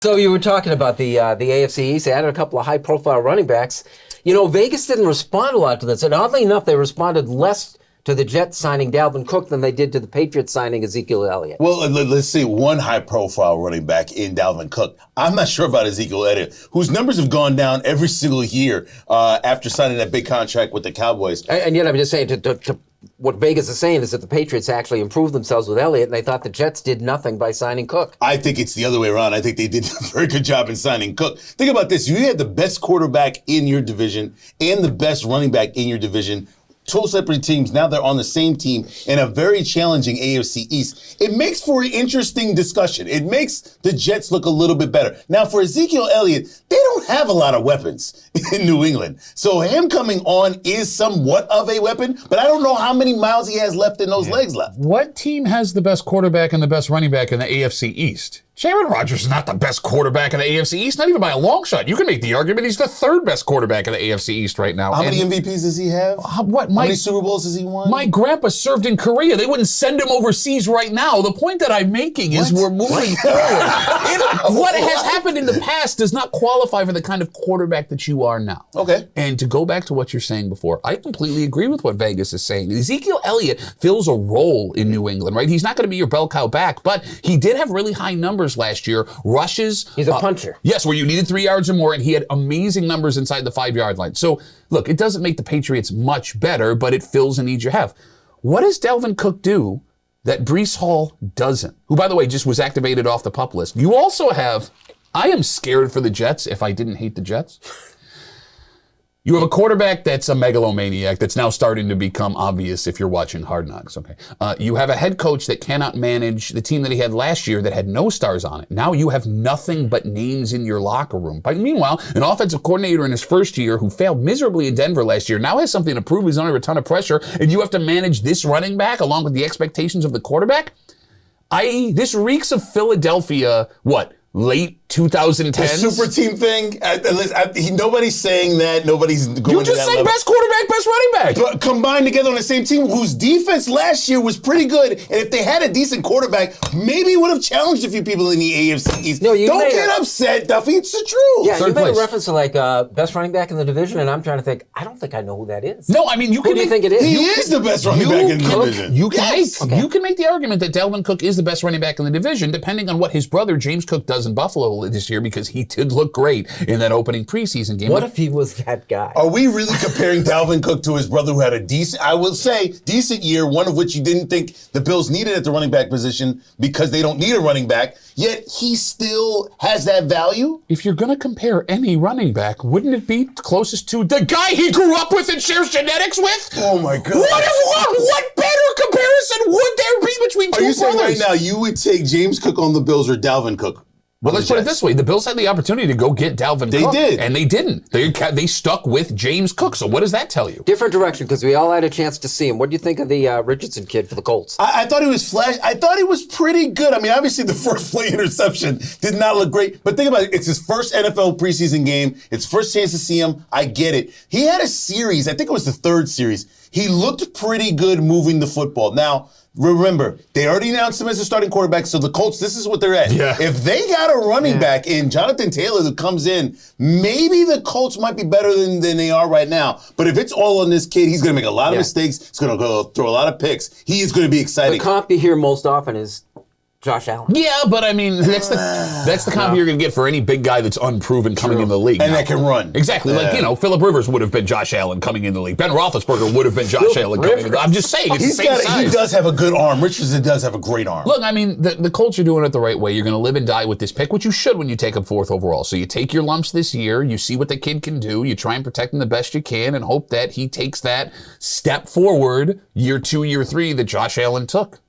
So you were talking about the AFC East. They added a couple of high-profile running backs. You know, Vegas didn't respond a lot to this, and oddly enough, they responded less to the Jets signing Dalvin Cook than they did to the Patriots signing Ezekiel Elliott. Well, let's see one high-profile running back in Dalvin Cook. I'm not sure about Ezekiel Elliott, whose numbers have gone down every single year after signing that big contract with the Cowboys. And yet, I'm just saying, to what Vegas is saying is that the Patriots actually improved themselves with Elliott, and they thought the Jets did nothing by signing Cook. I think it's the other way around. I think they did a very good job in signing Cook. Think about this. You had the best quarterback in your division and the best running back in your division. Two separate teams. Now they're on the same team in a very challenging AFC East. It makes for an interesting discussion. It makes the Jets look a little bit better. Now, for Ezekiel Elliott, they don't have a lot of weapons in New England. So him coming on is somewhat of a weapon, but I don't know how many miles he has left in those legs left. What team has the best quarterback and the best running back in the AFC East? Aaron Rodgers is not the best quarterback in the AFC East, not even by a long shot. You can make the argument he's the third best quarterback in the AFC East right now. How many MVPs does he have? How many Super Bowls has he won? My grandpa served in Korea. They wouldn't send him overseas right now. The point that I'm making is we're moving forward. What has happened in the past does not qualify for the kind of quarterback that you are now. Okay. And to go back to what you're saying before, I completely agree with what Vegas is saying. Ezekiel Elliott fills a role in New England, right? He's not going to be your bell cow back, but he did have really high numbers last year. Rushes. He's a puncher. Yes, where you needed 3 yards or more, and he had amazing numbers inside the 5-yard line. So, look, it doesn't make the Patriots much better, but it fills a need you have. What does Dalvin Cook do that Breece Hall doesn't? Who, by the way, just was activated off the PUP list. You also have, I am scared for the Jets if I didn't hate the Jets. You have a quarterback that's a megalomaniac that's now starting to become obvious if you're watching Hard Knocks, okay? You have a head coach that cannot manage the team that he had last year that had no stars on it. Now you have nothing but names in your locker room. But meanwhile, an offensive coordinator in his first year who failed miserably in Denver last year now has something to prove. He's under a ton of pressure, and you have to manage this running back along with the expectations of the quarterback? This reeks of Philadelphia, late 2010s? The super team thing? Nobody's saying that. Nobody's going to that level. You just said best quarterback, best running back. But combined together on the same team, whose defense last year was pretty good, and if they had a decent quarterback, maybe would have challenged a few people in the AFC East. No, don't get upset, Duffy. It's the truth. Yeah, you made a reference to best running back in the division, and I'm trying to think, I don't think I know who that is. No, I mean, Who do you think it is? He is the best running back in the division. You can make the argument that Dalvin Cook is the best running back in the division, depending on what his brother James Cook does in Buffalo this year, because he did look great in that opening preseason game. What if he was that guy? Are we really comparing Dalvin Cook to his brother who had a decent year, one of which you didn't think the Bills needed at the running back position because they don't need a running back, yet he still has that value? If you're going to compare any running back, wouldn't it be closest to the guy he grew up with and shares genetics with? Oh my God. What better comparison would there be between two brothers? Are you saying right now you would take James Cook on the Bills or Dalvin Cook? Well, let's put it this way. The Bills had the opportunity to go get Dalvin Cook. They did. And they didn't. They stuck with James Cook. So what does that tell you? Different direction, because we all had a chance to see him. What do you think of the Richardson kid for the Colts? I thought he was flash. I thought he was pretty good. I mean, obviously the first play interception did not look great. But think about it. It's his first NFL preseason game. It's first chance to see him. I get it. He had a series. I think it was the third series. He looked pretty good moving the football. Now, remember, they already announced him as a starting quarterback, so the Colts, this is what they're at. Yeah. If they got a running back in Jonathan Taylor who comes in, maybe the Colts might be better than they are right now. But if it's all on this kid, he's going to make a lot of mistakes. He's going to go throw a lot of picks. He is going to be exciting. The comp you hear most often is Josh Allen. Yeah, but I mean, that's the comp you're going to get for any big guy that's unproven coming in the league. And that can run. Exactly. Like, Phillip Rivers would have been Josh Allen coming in the league. Ben Roethlisberger would have been Josh Allen coming in the league. I'm just saying, it's the same size. He does have a good arm. Richardson does have a great arm. Look, I mean, the Colts are doing it the right way. You're going to live and die with this pick, which you should when you take him 4th overall. So you take your lumps this year, you see what the kid can do, you try and protect him the best you can, and hope that he takes that step forward year 2, year 3 that Josh Allen took.